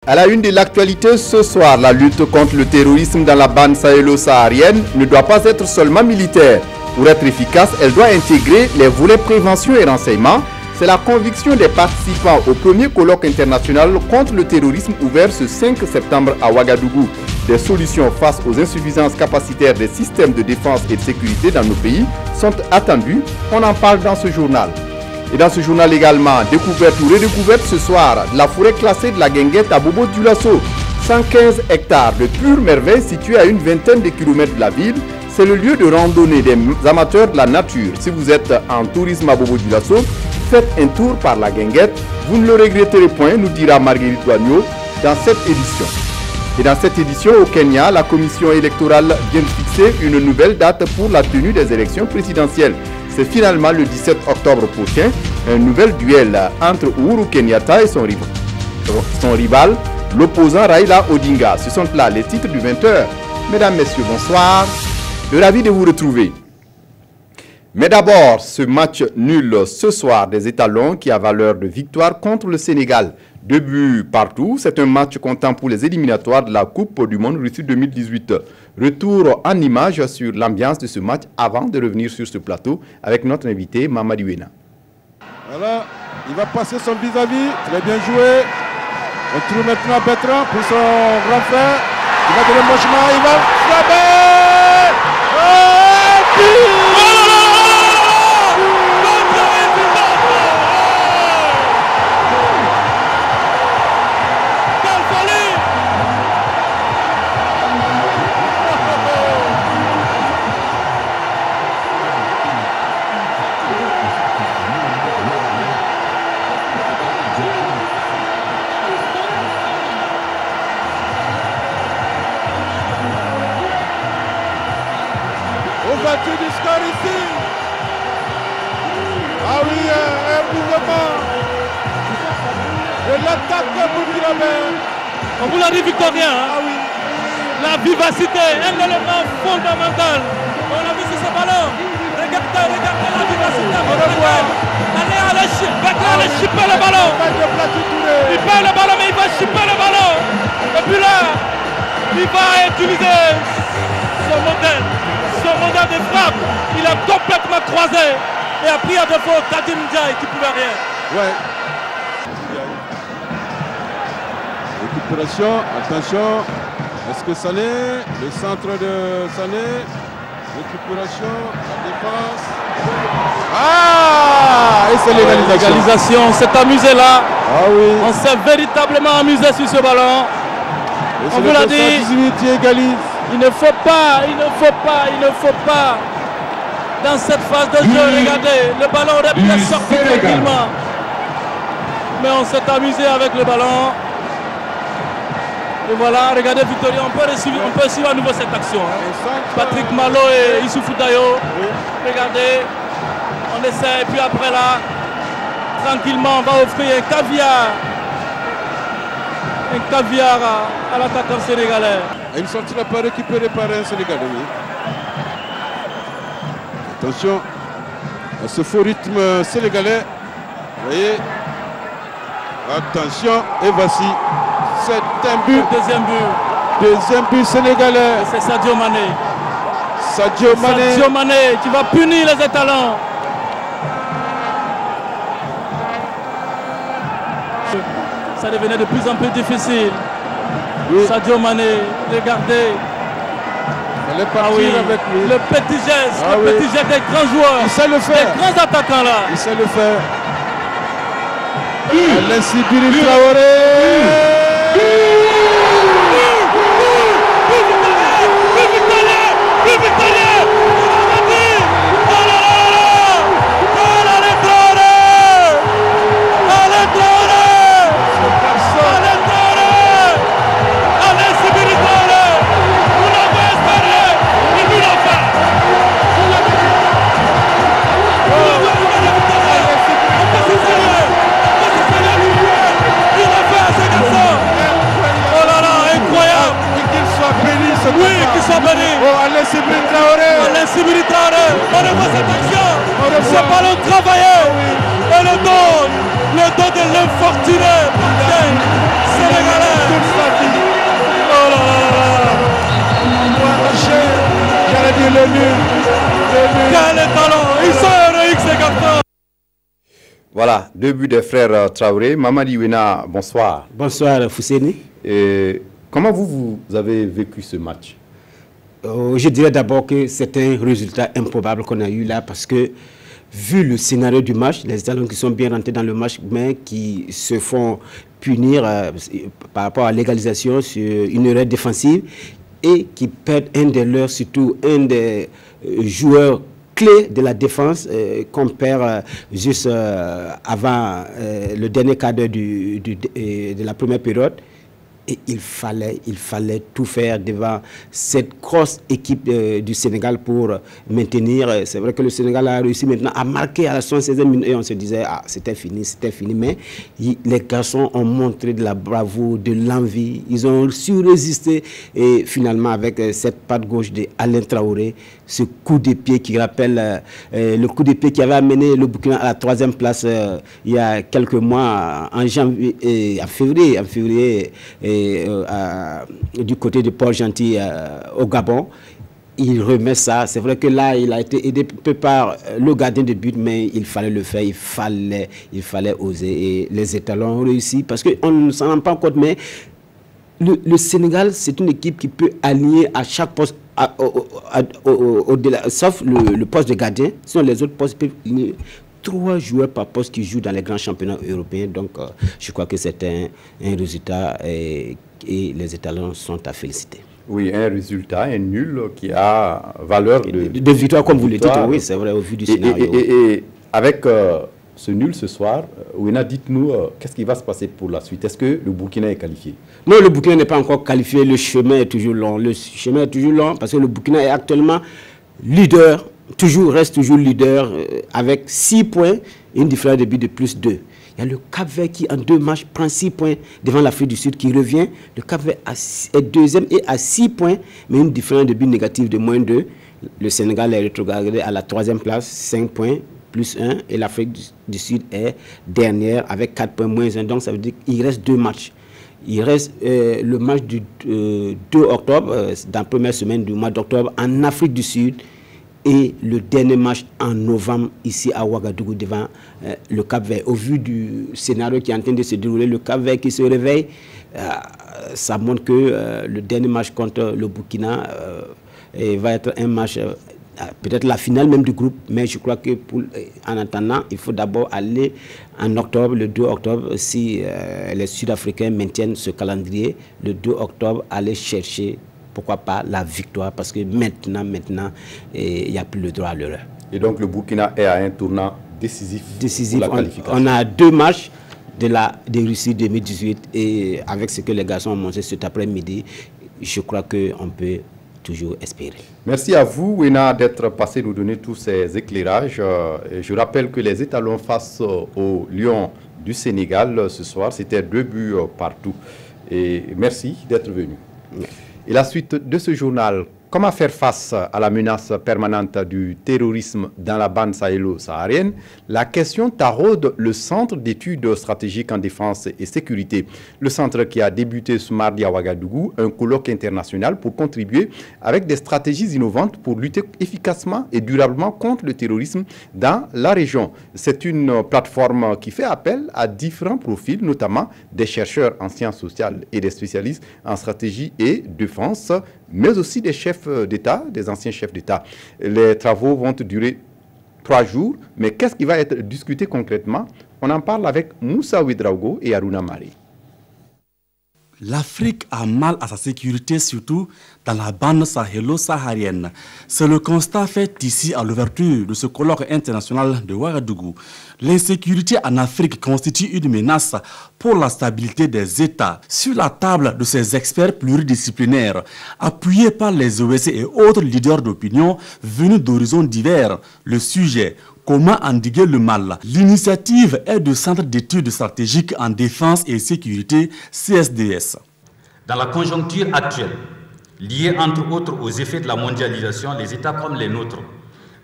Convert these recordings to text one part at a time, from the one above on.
À la une de l'actualité ce soir, la lutte contre le terrorisme dans la bande sahélo-saharienne ne doit pas être seulement militaire. Pour être efficace, elle doit intégrer les volets prévention et renseignement. C'est la conviction des participants au premier colloque international contre le terrorisme ouvert ce 5 septembre à Ouagadougou. Des solutions face aux insuffisances capacitaires des systèmes de défense et de sécurité dans nos pays sont attendues. On en parle dans ce journal. Et dans ce journal également, découverte ou redécouverte ce soir de la forêt classée de la Guinguette à Bobo-Dioulasso. 115 hectares de pure merveille située à une vingtaine de kilomètres de la ville. C'est le lieu de randonnée des amateurs de la nature. Si vous êtes en tourisme à Bobo-Dioulasso, faites un tour par la Guinguette. Vous ne le regretterez point, nous dira Marguerite Douagneau dans cette édition. Et dans cette édition au Kenya, la commission électorale vient de fixer une nouvelle date pour la tenue des élections présidentielles. C'est finalement le 17 octobre prochain, un nouvel duel entre Uhuru Kenyatta et son rival, l'opposant Raila Odinga. Ce sont là les titres du 20h. Mesdames, Messieurs, bonsoir. Ravi de vous retrouver. Mais d'abord, ce match nul ce soir des étalons qui a valeur de victoire contre le Sénégal. 2 buts partout, c'est un match comptant pour les éliminatoires de la Coupe du Monde Russie 2018. Retour en image sur l'ambiance de ce match avant de revenir sur ce plateau avec notre invité Mamadi Wena. Voilà, il va passer son vis-à-vis, très bien joué. On trouve maintenant Bertrand pour son grand frère. Il va donner le chemin, il va frapper. Oh, but! Du score ici. Ah oui, un mouvement de l'attaque burkinabé. On vous l'a dit victorien. Hein? Ah oui. La vivacité, un élément fondamental. On a vu sur ce ballon. Regardez la vivacité. Allez chipper le ballon. Il perd le ballon, mais il va chipper le ballon. Et puis là, il va utiliser son modèle de frappe. Il a complètement croisé et a pris à défaut Kadim Ndiaye qui ne pouvait rien. Ouais. Récupération, attention. Est-ce que Sané, le centre de Sané, récupération, la défense. Ah! Et c'est l'égalisation. On s'est amusé là. Ah oui. On s'est véritablement amusé sur ce ballon. On vous l'a dit. 18 qui égalise. Il ne faut pas, dans cette phase de jeu, regardez, le ballon aurait pu sortir tranquillement. Mais on s'est amusé avec le ballon. Et voilà, regardez Victoria, on peut suivre à nouveau cette action. Hein. Patrick Malo et Issoufou Dayo. Oui. Regardez, on essaie, et puis après là, tranquillement, on va offrir un caviar à l'attaquant sénégalais. Une sortie n'a pas récupérée par un Sénégalais. Oui. Attention à ce faux rythme sénégalais. Vous voyez. Attention. Et voici. C'est un but. Deuxième but. Deuxième but sénégalais. C'est Sadio Mané. Sadio Mané qui va punir les étalons. Ça devenait de plus en plus difficile. Oui. Sadio Mané, regardez. Elle est partie avec lui. Le petit geste, petit geste des grands joueurs. Il sait le faire. Des grands attaquants là. Il sait le faire. Alain Sibiri Traoré. Alain Sibiri Traoré. Alain Sibiri Traoré. On revoit cette action. Ce ballon travaillé. Et le dos de l'infortuné sénégalais. Quel talent! Ils sont héroïques ces garçons! Voilà, 2 buts des frères Traoré. Mamadi Wena, bonsoir. Bonsoir Fousseni. Comment vous avez vécu ce match? Je dirais d'abord que c'est un résultat improbable qu'on a eu là parce que vu le scénario du match, les Italiens qui sont bien rentrés dans le match mais qui se font punir par rapport à l'égalisation sur une erreur défensive et qui perdent un de leurs, surtout un des joueurs clé de la défense qu'on perd juste avant le dernier quart d'heure de la première période. Et il fallait tout faire devant cette grosse équipe du Sénégal pour maintenir. C'est vrai que le Sénégal a réussi maintenant à marquer à la 76e minute et on se disait ah, c'était fini. Mais les garçons ont montré de la bravoure, de l'envie. Ils ont su résister et finalement avec cette patte gauche d'Alain Traoré, ce coup de pied qui rappelle le coup de pied qui avait amené le Burkina à la 3e place il y a quelques mois en janvier et en février du côté de Paul Gentil au Gabon. Il remet ça. C'est vrai que là, il a été aidé peu par le gardien de but, mais il fallait le faire, il fallait oser. Et les étalons ont réussi parce qu'on ne s'en rend pas compte, mais le Sénégal, c'est une équipe qui peut aligner à chaque poste, sauf le poste de gardien. Sinon, les autres postes peuvent aligner 3 joueurs par poste qui jouent dans les grands championnats européens. Donc, je crois que c'est un résultat et les Étalons sont à féliciter. Oui, un résultat, un nul qui a valeur de victoire, comme vous le dites. Oui, c'est vrai, au vu du scénario. Et avec ce nul ce soir, Wena, dites-nous, qu'est-ce qui va se passer pour la suite? Est-ce que le Burkina est qualifié? Non, le Burkina n'est pas encore qualifié. Le chemin est toujours long. Le chemin est toujours long parce que le Burkina est actuellement leader. Reste toujours leader avec 6 points et une différence de but de plus 2. Il y a le Cap-Vert qui, en 2 matchs, prend 6 points devant l'Afrique du Sud qui revient. Le Cap-Vert est deuxième et à 6 points, mais une différence de but négative de moins 2. Le Sénégal est rétrogradé à la 3e place, 5 points plus 1. Et l'Afrique du Sud est dernière avec 4 points moins 1. Donc ça veut dire qu'il reste 2 matchs. Il reste le match du 2 octobre, dans la première semaine du mois d'octobre, en Afrique du Sud. Et le dernier match en novembre ici à Ouagadougou devant le Cap-Vert. Au vu du scénario qui est en train de se dérouler, le Cap-Vert qui se réveille, ça montre que le dernier match contre le Burkina va être un match, peut-être la finale même du groupe, mais je crois que en attendant, il faut d'abord aller en octobre, le 2 octobre, si les Sud-Africains maintiennent ce calendrier, le 2 octobre, aller chercher pourquoi pas la victoire, parce que maintenant, il n'y a plus le droit à l'erreur. Et donc le Burkina est à un tournant décisif pour la qualification. On a 2 matchs de Russie 2018 et avec ce que les garçons ont montré cet après-midi, je crois qu'on peut toujours espérer. Merci à vous, Wena, d'être passé nous donner tous ces éclairages. Je rappelle que les étalons face aux Lions du Sénégal ce soir, c'était 2 buts partout. Et merci d'être venu. Merci. Et la suite de ce journal, comment faire face à la menace permanente du terrorisme dans la bande sahélo-saharienne? La question taraude le Centre d'études stratégiques en défense et sécurité. Le centre qui a débuté ce mardi à Ouagadougou, un colloque international pour contribuer avec des stratégies innovantes pour lutter efficacement et durablement contre le terrorisme dans la région. C'est une plateforme qui fait appel à différents profils, notamment des chercheurs en sciences sociales et des spécialistes en stratégie et défense, mais aussi des chefs d'État, des anciens chefs d'État. Les travaux vont durer 3 jours, mais qu'est-ce qui va être discuté concrètement? On en parle avec Moussa Ouedraogo et Aruna Mari. L'Afrique a mal à sa sécurité, surtout dans la bande sahélo-saharienne. C'est le constat fait ici à l'ouverture de ce colloque international de Ouagadougou. L'insécurité en Afrique constitue une menace pour la stabilité des États. Sur la table de ces experts pluridisciplinaires, appuyés par les OSC et autres leaders d'opinion venus d'horizons divers, le sujet: comment endiguer le mal? L'initiative est du Centre d'études stratégiques en défense et sécurité, CSDS. Dans la conjoncture actuelle, liée entre autres aux effets de la mondialisation, les États comme les nôtres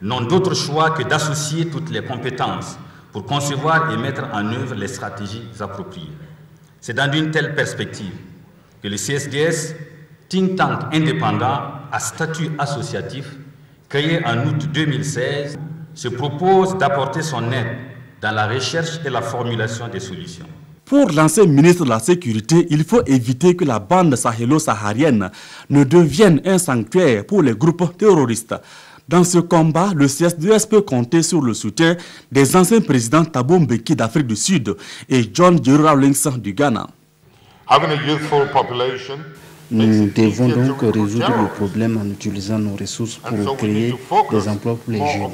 n'ont d'autre choix que d'associer toutes les compétences pour concevoir et mettre en œuvre les stratégies appropriées. C'est dans une telle perspective que le CSDS, think tank indépendant à statut associatif, créé en août 2016, se propose d'apporter son aide dans la recherche et la formulation des solutions. Pour l'ancien ministre de la Sécurité, il faut éviter que la bande sahélo-saharienne ne devienne un sanctuaire pour les groupes terroristes. Dans ce combat, le CSDS peut compter sur le soutien des anciens présidents Thabo Mbeki d'Afrique du Sud et John Jerry Rawlings du Ghana. Nous devons donc résoudre le problème en utilisant nos ressources pour créer des emplois pour les jeunes.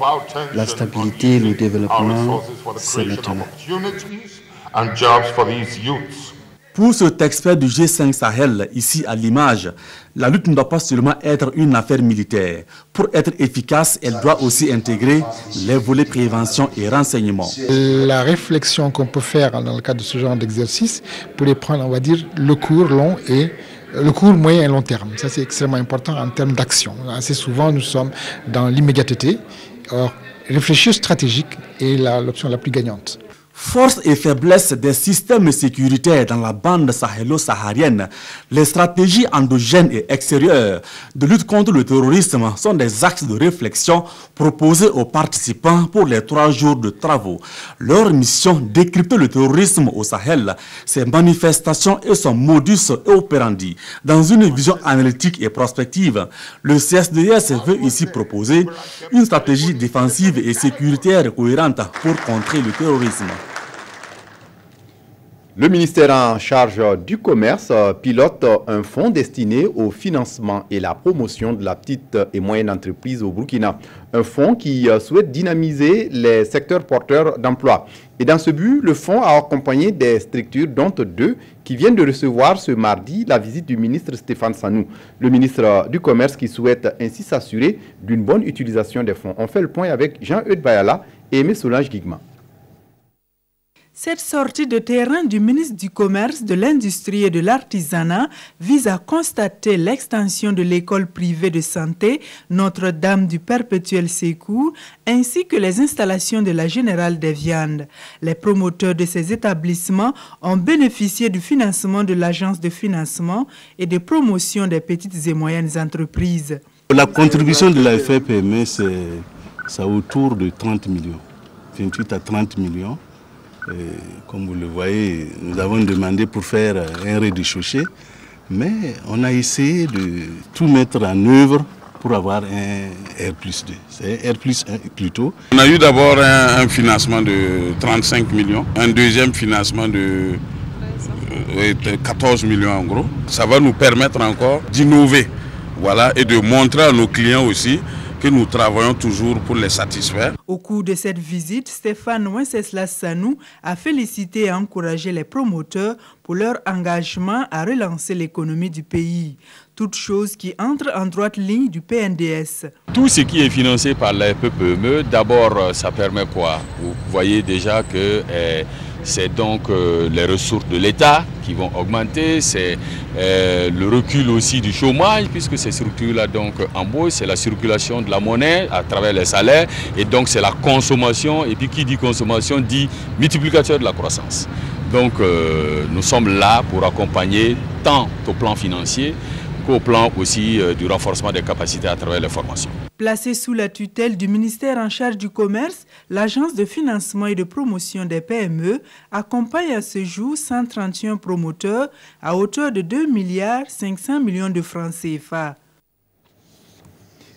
La stabilité et le développement, c'est maintenant. Pour cet expert du G5 Sahel, ici à l'image, la lutte ne doit pas seulement être une affaire militaire. Pour être efficace, elle doit aussi intégrer les volets prévention et renseignement. La réflexion qu'on peut faire dans le cadre de ce genre d'exercice, pour les prendre, on va dire, le court, long et le court, moyen et long terme. Ça, c'est extrêmement important en termes d'action. Assez souvent, nous sommes dans l'immédiateté. Or, réfléchir stratégique est l'option la plus gagnante. Force et faiblesse des systèmes sécuritaires dans la bande sahélo-saharienne, les stratégies endogènes et extérieures de lutte contre le terrorisme sont des axes de réflexion proposés aux participants pour les 3 jours de travaux. Leur mission, décrypter le terrorisme au Sahel, ses manifestations et son modus operandi. Dans une vision analytique et prospective, le CSDS veut ici proposer une stratégie défensive et sécuritaire cohérente pour contrer le terrorisme. Le ministère en charge du commerce pilote un fonds destiné au financement et la promotion de la petite et moyenne entreprise au Burkina. Un fonds qui souhaite dynamiser les secteurs porteurs d'emploi. Et dans ce but, le fonds a accompagné des structures, dont 2, qui viennent de recevoir ce mardi la visite du ministre Stéphane Sanou. Le ministre du Commerce qui souhaite ainsi s'assurer d'une bonne utilisation des fonds. On fait le point avec Jean-Eudes Bayala et Aimé Solange-Guigma. Cette sortie de terrain du ministre du Commerce, de l'Industrie et de l'Artisanat vise à constater l'extension de l'école privée de santé Notre-Dame du Perpétuel Secours ainsi que les installations de la Générale des Viandes. Les promoteurs de ces établissements ont bénéficié du financement de l'Agence de financement et de promotion des petites et moyennes entreprises. La contribution de la FPME, c'est autour de 30 millions, 28 à 30 millions. Et comme vous le voyez, nous avons demandé pour faire un rez-de-chaussée, mais on a essayé de tout mettre en œuvre pour avoir un R+2. C'est R+1 plutôt. On a eu d'abord un financement de 35 millions, un deuxième financement de 14 millions en gros. Ça va nous permettre encore d'innover, voilà, et de montrer à nos clients aussi que nous travaillons toujours pour les satisfaire. Au cours de cette visite, Stéphane Wenceslas Sanou a félicité et encouragé les promoteurs pour leur engagement à relancer l'économie du pays. Toute chose qui entre en droite ligne du PNDS. Tout ce qui est financé par la FPME, d'abord, ça permet quoi? Vous voyez déjà que c'est donc les ressources de l'État qui vont augmenter, c'est le recul aussi du chômage, puisque ces structures-là donc embauchent, c'est la circulation de la monnaie à travers les salaires, et donc c'est la consommation, et puis qui dit consommation dit multiplicateur de la croissance. Donc nous sommes là pour accompagner tant au plan financier qu'au plan aussi du renforcement des capacités à travers les formations. Placée sous la tutelle du ministère en charge du commerce, l'Agence de financement et de promotion des PME accompagne à ce jour 131 promoteurs à hauteur de 2,5 milliards de francs CFA.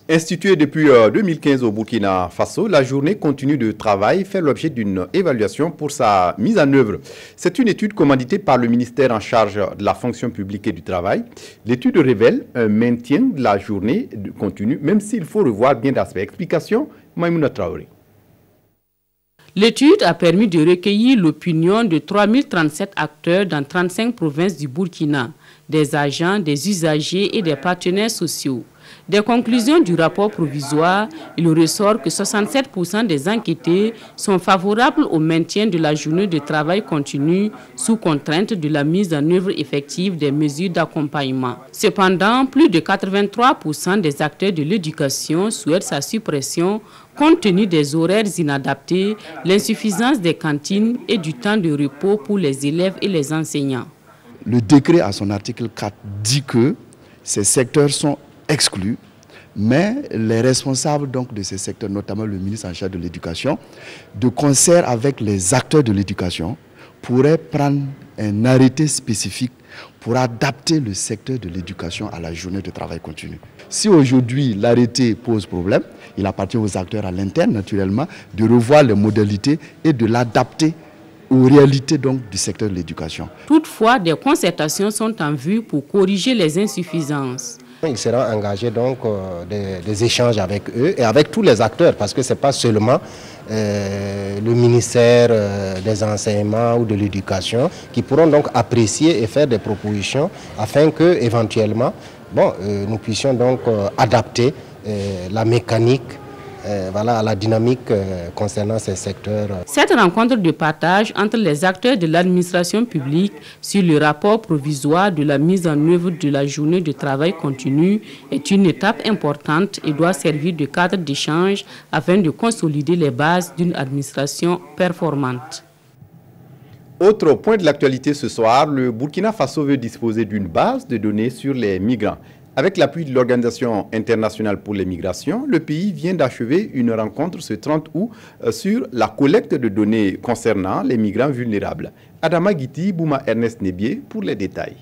Instituée depuis 2015 au Burkina Faso, la journée continue de travail fait l'objet d'une évaluation pour sa mise en œuvre. C'est une étude commanditée par le ministère en charge de la fonction publique et du travail. L'étude révèle un maintien de la journée continue, même s'il faut revoir bien d'aspects. Explication, Maïmouna Traoré. L'étude a permis de recueillir l'opinion de 3037 acteurs dans 35 provinces du Burkina, des agents, des usagers et des partenaires sociaux. Des conclusions du rapport provisoire, il ressort que 67% des enquêtés sont favorables au maintien de la journée de travail continu sous contrainte de la mise en œuvre effective des mesures d'accompagnement. Cependant, plus de 83% des acteurs de l'éducation souhaitent sa suppression compte tenu des horaires inadaptés, l'insuffisance des cantines et du temps de repos pour les élèves et les enseignants. Le décret à son article 4 dit que ces secteurs sont exclus mais les responsables donc, de ces secteurs, notamment le ministre en charge de l'éducation, de concert avec les acteurs de l'éducation, pourraient prendre un arrêté spécifique pour adapter le secteur de l'éducation à la journée de travail continu. Si aujourd'hui l'arrêté pose problème, il appartient aux acteurs à l'interne naturellement de revoir les modalités et de l'adapter aux réalités donc, du secteur de l'éducation. Toutefois, des concertations sont en vue pour corriger les insuffisances. Il sera engagé donc des échanges avec eux et avec tous les acteurs, parce que ce n'est pas seulement le ministère des enseignements ou de l'éducation qui pourront donc apprécier et faire des propositions afin que éventuellement nous puissions donc adapter la mécanique à la dynamique concernant ces secteurs. Cette rencontre de partage entre les acteurs de l'administration publique sur le rapport provisoire de la mise en œuvre de la journée de travail continu est une étape importante et doit servir de cadre d'échange afin de consolider les bases d'une administration performante. Autre point de l'actualité ce soir, le Burkina Faso veut disposer d'une base de données sur les migrants. Avec l'appui de l'Organisation internationale pour les migrations, le pays vient d'achever une rencontre ce 30 août sur la collecte de données concernant les migrants vulnérables. Adama Guiti, Bouma Ernest Nebié pour les détails.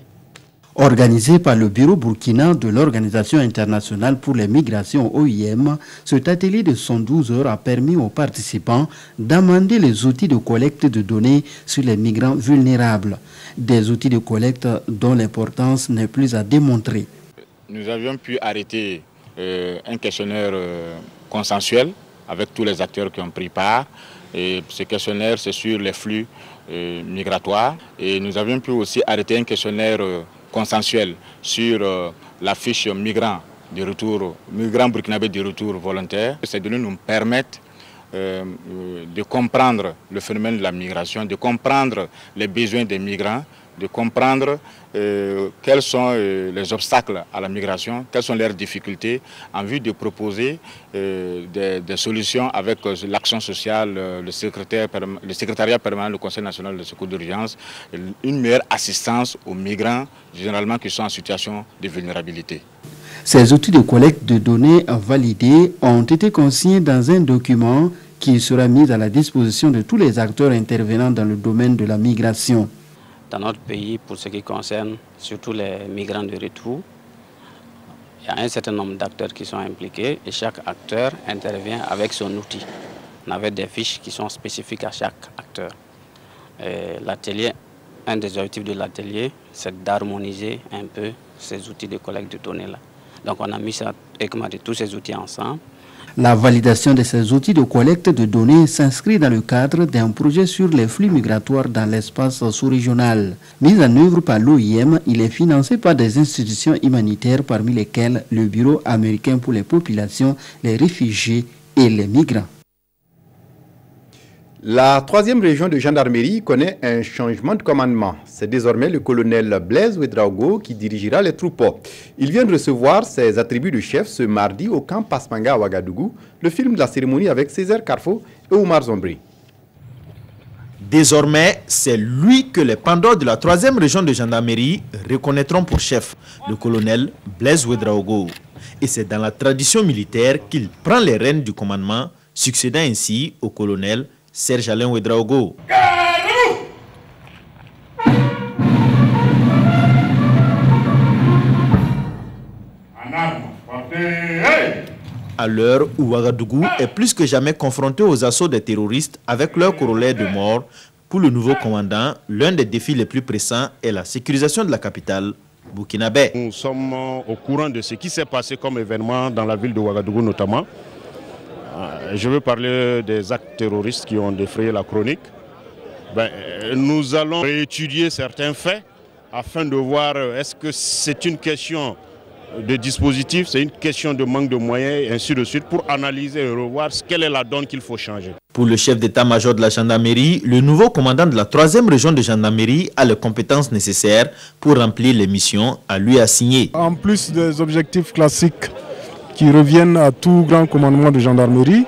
Organisé par le Bureau burkinabé de l'Organisation internationale pour les migrations OIM, cet atelier de 112 heures a permis aux participants d'amender les outils de collecte de données sur les migrants vulnérables. Des outils de collecte dont l'importance n'est plus à démontrer. Nous avions pu arrêter un questionnaire consensuel avec tous les acteurs qui ont pris part. Et ce questionnaire, c'est sur les flux migratoires. Et nous avions pu aussi arrêter un questionnaire consensuel sur la fiche migrants burkinabés de retour volontaire. Ces données nous permettent de comprendre le phénomène de la migration, de comprendre les besoins des migrants, de comprendre quels sont les obstacles à la migration, quelles sont leurs difficultés, en vue de proposer des solutions avec l'action sociale, le secrétariat permanent du Conseil national de secours d'urgence, une meilleure assistance aux migrants, généralement qui sont en situation de vulnérabilité. Ces outils de collecte de données validés ont été consignés dans un document qui sera mis à la disposition de tous les acteurs intervenant dans le domaine de la migration. Dans notre pays, pour ce qui concerne surtout les migrants de retour, il y a un certain nombre d'acteurs qui sont impliqués et chaque acteur intervient avec son outil. On avait des fiches qui sont spécifiques à chaque acteur. L'atelier, un des objectifs de l'atelier, c'est d'harmoniser un peu ces outils de collecte de données-là. Donc on a mis ça, tous ces outils ensemble. La validation de ces outils de collecte de données s'inscrit dans le cadre d'un projet sur les flux migratoires dans l'espace sous-régional. Mis en œuvre par l'OIM, il est financé par des institutions humanitaires parmi lesquelles le Bureau américain pour les populations, les réfugiés et les migrants. La 3e région de gendarmerie connaît un changement de commandement. C'est désormais le colonel Blaise Ouedraogo qui dirigera les troupeaux. Il vient de recevoir ses attributs de chef ce mardi au camp Pasmanga à Ouagadougou. Le film de la cérémonie avec Césaire Carfo et Oumar Zombri. Désormais, c'est lui que les pandores de la 3e région de gendarmerie reconnaîtront pour chef, le colonel Blaise Ouedraogo. Et c'est dans la tradition militaire qu'il prend les rênes du commandement, succédant ainsi au colonel Serge Alain Ouedraogo. À l'heure où Ouagadougou est plus que jamais confronté aux assauts des terroristes avec leur corollaire de mort, pour le nouveau commandant, l'un des défis les plus pressants est la sécurisation de la capitale burkinabé. Nous sommes au courant de ce qui s'est passé comme événement dans la ville de Ouagadougou notamment. Je veux parler des actes terroristes qui ont défrayé la chronique. Nous allons réétudier certains faits afin de voir est-ce que c'est une question de dispositif, c'est une question de manque de moyens et ainsi de suite pour analyser et revoir quelle est la donne qu'il faut changer. Pour le chef d'état-major de la gendarmerie, le nouveau commandant de la 3e région de gendarmerie a les compétences nécessaires pour remplir les missions à lui assignées. En plus des objectifs classiques qui reviennent à tout grand commandement de gendarmerie,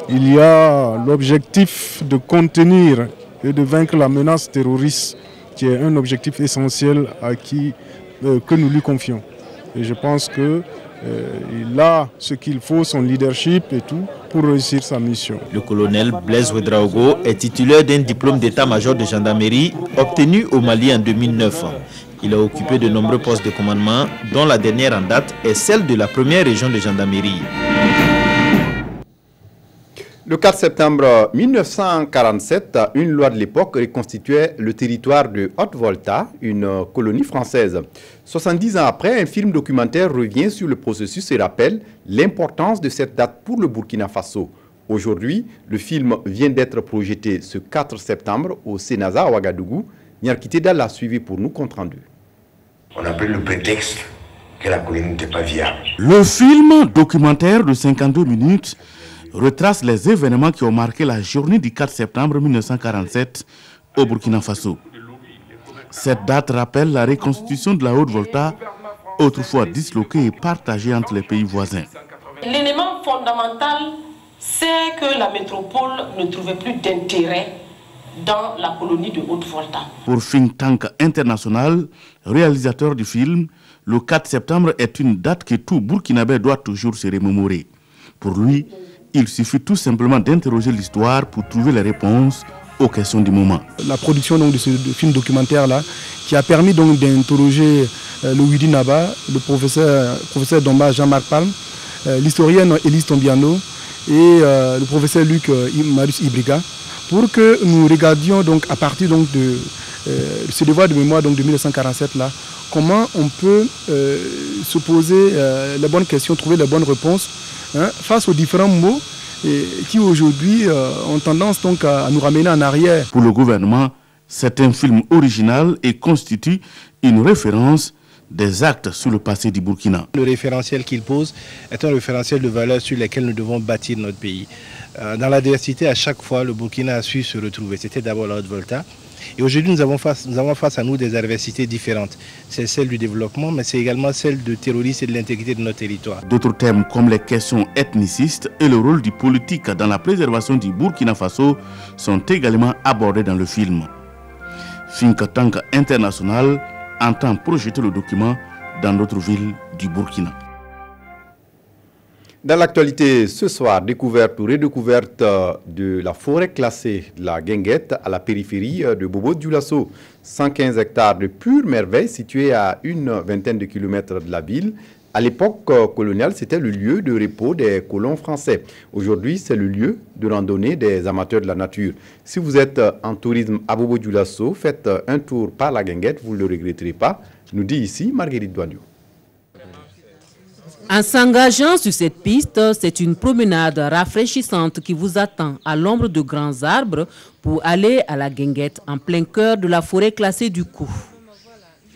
il y a l'objectif de contenir et de vaincre la menace terroriste, qui est un objectif essentiel que nous lui confions. Et je pense que Il a ce qu'il faut, son leadership et tout, pour réussir sa mission. Le colonel Blaise Ouedraogo est titulaire d'un diplôme d'état-major de gendarmerie obtenu au Mali en 2009. Il a occupé de nombreux postes de commandement, dont la dernière en date est celle de la première région de gendarmerie. Le 4 septembre 1947, une loi de l'époque reconstituait le territoire de Haute-Volta, une colonie française. 70 ans après, un film documentaire revient sur le processus et rappelle l'importance de cette date pour le Burkina Faso. Aujourd'hui, le film vient d'être projeté ce 4 septembre au Sénaza à Ouagadougou. Nyarkiteda l'a suivi pour nous compte rendu. On a pris le prétexte que la colonie n'était pas viable. Le film documentaire de 52 minutes retrace les événements qui ont marqué la journée du 4 septembre 1947 au Burkina Faso. Cette date rappelle la reconstitution de la Haute-Volta, autrefois disloquée et partagée entre les pays voisins. L'élément fondamental, c'est que la métropole ne trouvait plus d'intérêt dans la colonie de Haute-Volta. Pour Think Tank International, réalisateur du film, le 4 septembre est une date que tout Burkinabé doit toujours se remémorer. Pour lui, il suffit tout simplement d'interroger l'histoire pour trouver les réponses aux questions du moment. La production donc, de ce film documentaire-là, qui a permis donc d'interroger le Widi Naba, le professeur Domba Jean-Marc Palme, l'historienne Élise Tombiano et le professeur Luc Marius Ibriga, pour que nous regardions donc, à partir donc, de ce devoir de mémoire donc, de 1947 là, comment on peut se poser les bonnes questions, trouver les bonnes réponses face aux différents mots qui aujourd'hui ont tendance donc à nous ramener en arrière. Pour le gouvernement, c'est un film original et constitue une référence des actes sur le passé du Burkina. Le référentiel qu'il pose est un référentiel de valeurs sur lesquelles nous devons bâtir notre pays. Dans la diversité, à chaque fois, le Burkina a su se retrouver. C'était d'abord la Haute-Volta. Et aujourd'hui, nous avons face à nous des adversités différentes. C'est celle du développement, mais c'est également celle du terrorisme et de l'intégrité de notre territoire. D'autres thèmes comme les questions ethnicistes et le rôle du politique dans la préservation du Burkina Faso sont également abordés dans le film. Think Tank International entend projeter le document dans d'autres villes du Burkina. Dans l'actualité ce soir, découverte ou redécouverte de la forêt classée de la Guinguette à la périphérie de Bobo-Dioulasso. 115 hectares de pure merveille situés à une vingtaine de kilomètres de la ville. À l'époque coloniale, c'était le lieu de repos des colons français. Aujourd'hui, c'est le lieu de randonnée des amateurs de la nature. Si vous êtes en tourisme à Bobo-Dioulasso, faites un tour par la Guinguette, vous ne le regretterez pas, nous dit ici Marguerite Douagno. En s'engageant sur cette piste, c'est une promenade rafraîchissante qui vous attend à l'ombre de grands arbres pour aller à la Guinguette en plein cœur de la forêt classée du Cou.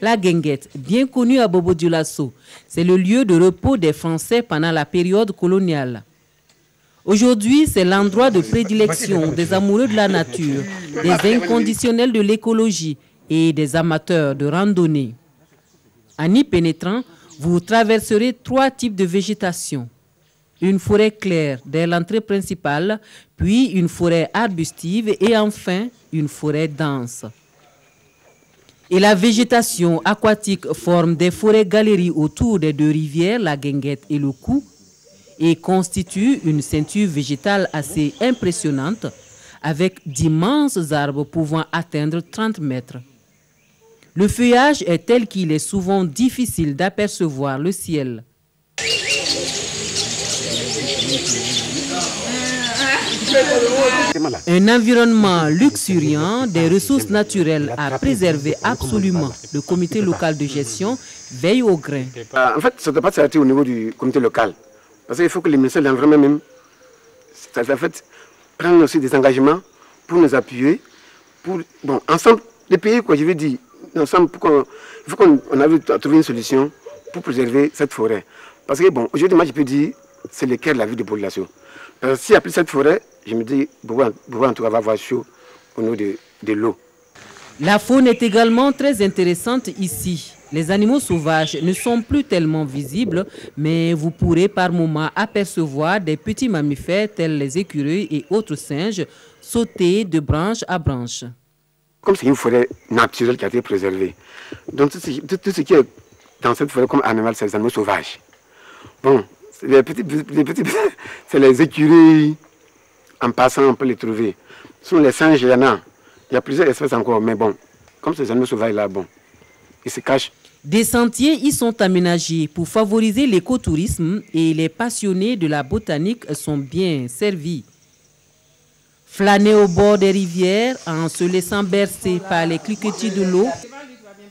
La Guinguette, bien connue à Bobo-Dioulasso, c'est le lieu de repos des Français pendant la période coloniale. Aujourd'hui, c'est l'endroit de prédilection des amoureux de la nature, des inconditionnels de l'écologie et des amateurs de randonnée. En y pénétrant, vous traverserez 3 types de végétation. Une forêt claire dès l'entrée principale, puis une forêt arbustive et enfin une forêt dense. Et la végétation aquatique forme des forêts-galeries autour des 2 rivières, la Guinguette et le Cou, et constitue une ceinture végétale assez impressionnante avec d'immenses arbres pouvant atteindre 30 mètres. Le feuillage est tel qu'il est souvent difficile d'apercevoir le ciel. Un environnement luxuriant, des ressources naturelles à préserver absolument. Le comité local de gestion veille au grain. En fait, ça ne doit pas s'arrêter au niveau du comité local. Parce qu'il faut que les ministères de l'Environnement même prennent aussi des engagements pour nous appuyer. Bon, ensemble, les pays, quoi, je veux dire, ensemble, il faut qu'on arrive à trouver une solution pour préserver cette forêt. Parce que, bon, aujourd'hui, moi, je peux dire, c'est le cœur de la vie de population. S'il n'y a plus cette forêt, je me dis, Bobo en tout cas va avoir chaud au niveau de l'eau. La faune est également très intéressante ici. Les animaux sauvages ne sont plus tellement visibles, mais vous pourrez par moments apercevoir des petits mammifères tels les écureuils et autres singes sauter de branche à branche. Comme c'est une forêt naturelle qui a été préservée, donc tout ce qui est dans cette forêt comme animal, c'est les animaux sauvages. Bon, c'est les écureuils, en passant on peut les trouver. Ce sont les singes, il y en a. Il y a plusieurs espèces encore, mais bon, comme ces animaux sauvages là, bon, ils se cachent. Des sentiers y sont aménagés pour favoriser l'écotourisme et les passionnés de la botanique sont bien servis. Flâner au bord des rivières en se laissant bercer par les cliquetis de l'eau,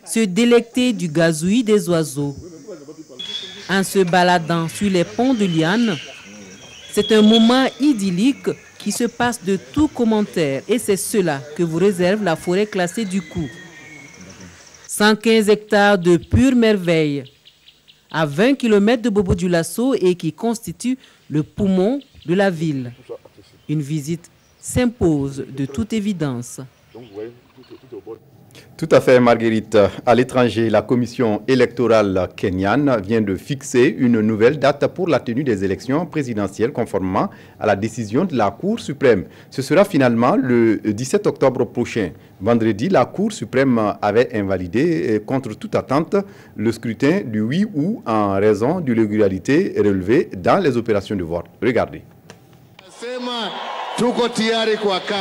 se délecter du gazouillis des oiseaux. En se baladant sur les ponts de lianes, c'est un moment idyllique qui se passe de tout commentaire et c'est cela que vous réserve la forêt classée du Cou. 115 hectares de pure merveille, à 20 km de Bobo-Dioulasso et qui constitue le poumon de la ville. Une visite s'impose de toute évidence. Tout à fait, Marguerite. À l'étranger, la commission électorale kenyane vient de fixer une nouvelle date pour la tenue des élections présidentielles conformément à la décision de la Cour suprême. Ce sera finalement le 17 octobre prochain. Vendredi, la Cour suprême avait invalidé contre toute attente le scrutin du 8 août en raison de l'irrégularité relevée dans les opérations de vote. Regardez.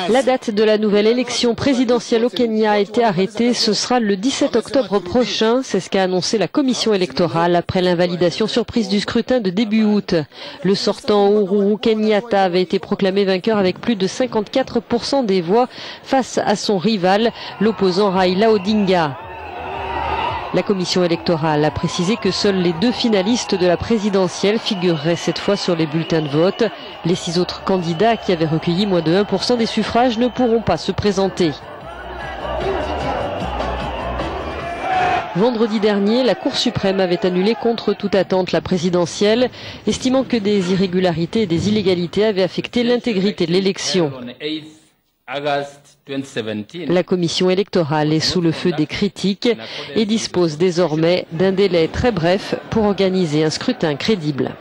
La date de la nouvelle élection présidentielle au Kenya a été arrêtée. Ce sera le 17 octobre prochain. C'est ce qu'a annoncé la commission électorale après l'invalidation surprise du scrutin de début août. Le sortant Uhuru Kenyatta avait été proclamé vainqueur avec plus de 54% des voix face à son rival, l'opposant Raila Odinga. La commission électorale a précisé que seuls les 2 finalistes de la présidentielle figureraient cette fois sur les bulletins de vote. Les 6 autres candidats qui avaient recueilli moins de 1% des suffrages ne pourront pas se présenter. Vendredi dernier, la Cour suprême avait annulé contre toute attente la présidentielle, estimant que des irrégularités et des illégalités avaient affecté l'intégrité de l'élection. La commission électorale est sous le feu des critiques et dispose désormais d'un délai très bref pour organiser un scrutin crédible.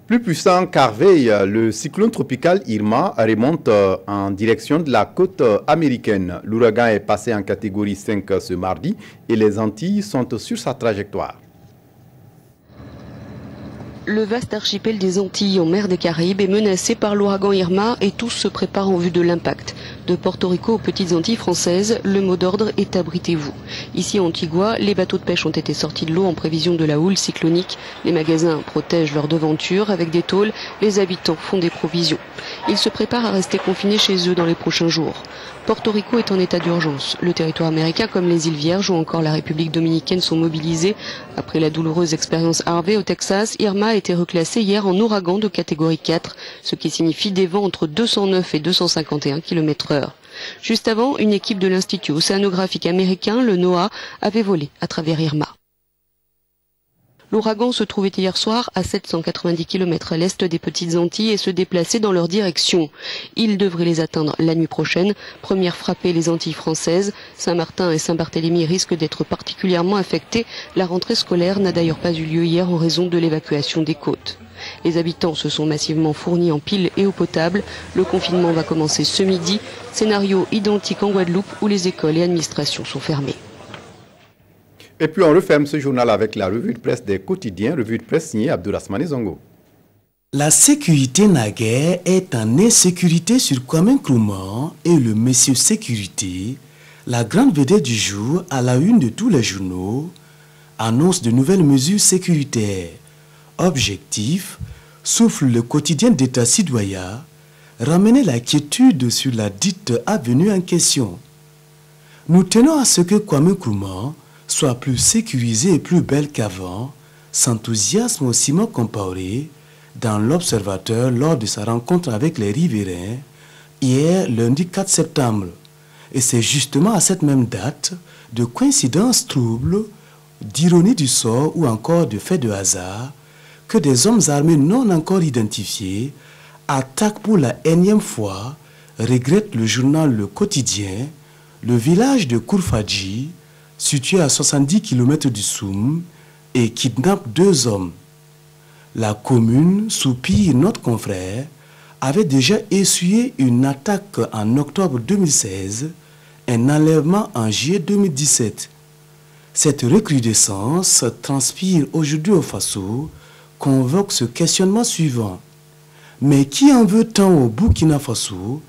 Plus puissant qu'Harvey, le cyclone tropical Irma remonte en direction de la côte américaine. L'ouragan est passé en catégorie 5 ce mardi et les Antilles sont sur sa trajectoire. Le vaste archipel des Antilles en mer des Caraïbes est menacé par l'ouragan Irma et tous se préparent en vue de l'impact. De Porto Rico aux petites Antilles françaises, le mot d'ordre est abritez-vous. Ici à Antigua, les bateaux de pêche ont été sortis de l'eau en prévision de la houle cyclonique. Les magasins protègent leurs devantures avec des tôles. Les habitants font des provisions. Ils se préparent à rester confinés chez eux dans les prochains jours. Porto Rico est en état d'urgence. Le territoire américain comme les îles Vierges ou encore la République dominicaine sont mobilisés. Après la douloureuse expérience Harvey au Texas, Irma a été reclassé hier en ouragan de catégorie 4, ce qui signifie des vents entre 209 et 251 km/h. Juste avant, une équipe de l'Institut océanographique américain, le NOAA, avait volé à travers Irma. L'ouragan se trouvait hier soir à 790 km à l'est des Petites Antilles et se déplaçait dans leur direction. Il devrait les atteindre la nuit prochaine. Première frappée les Antilles françaises. Saint-Martin et Saint-Barthélemy risquent d'être particulièrement affectés. La rentrée scolaire n'a d'ailleurs pas eu lieu hier en raison de l'évacuation des côtes. Les habitants se sont massivement fournis en piles et eau potable. Le confinement va commencer ce midi. Scénario identique en Guadeloupe où les écoles et administrations sont fermées. Et puis on referme ce journal avec la revue de presse des quotidiens, revue de presse signée Abdourahmane Zongo. La sécurité naguère est en insécurité sur Kwame Nkrumah et le monsieur sécurité, la grande vedette du jour à la une de tous les journaux, annonce de nouvelles mesures sécuritaires. Objectif, souffle le quotidien d'État citoyen, ramener la quiétude sur la dite avenue en question. Nous tenons à ce que Kwame Nkrumah soit plus sécurisée et plus belle qu'avant, s'enthousiasme Simon Compaoré dans l'Observateur lors de sa rencontre avec les riverains hier lundi 4 septembre. Et c'est justement à cette même date, de coïncidences troubles, d'ironie du sort ou encore de faits de hasard, que des hommes armés non encore identifiés attaquent pour la énième fois, regrette le journal Le Quotidien, le village de Kourfadji, situé à 70 km du Soum, et kidnappe 2 hommes. La commune, soupire notre confrère, avait déjà essuyé une attaque en octobre 2016, un enlèvement en juillet 2017. Cette recrudescence transpire aujourd'hui au Faso, convoque ce questionnement suivant. Mais qui en veut tant au Burkina Faso?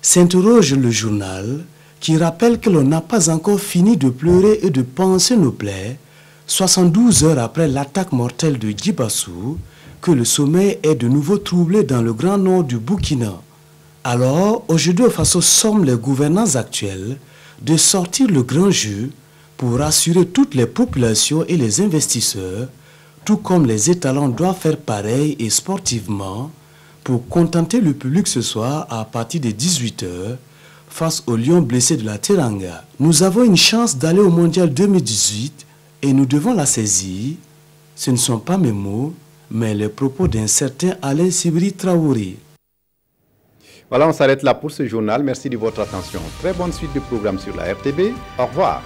S'interroge le journal qui rappelle que l'on n'a pas encore fini de pleurer et de panser nos plaies 72 heures après l'attaque mortelle de Djibassou, que le sommeil est de nouveau troublé dans le grand nord du Burkina. Alors, aujourd'hui au Faso somment les gouvernants actuels de sortir le grand jeu pour rassurer toutes les populations et les investisseurs, tout comme les étalons doivent faire pareil et sportivement pour contenter le public ce soir à partir de 18 h face aux lions blessés de la Teranga. Nous avons une chance d'aller au Mondial 2018 et nous devons la saisir. Ce ne sont pas mes mots, mais les propos d'un certain Alain Sibri Traoré. Voilà, on s'arrête là pour ce journal. Merci de votre attention. Très bonne suite de programmes sur la RTB. Au revoir.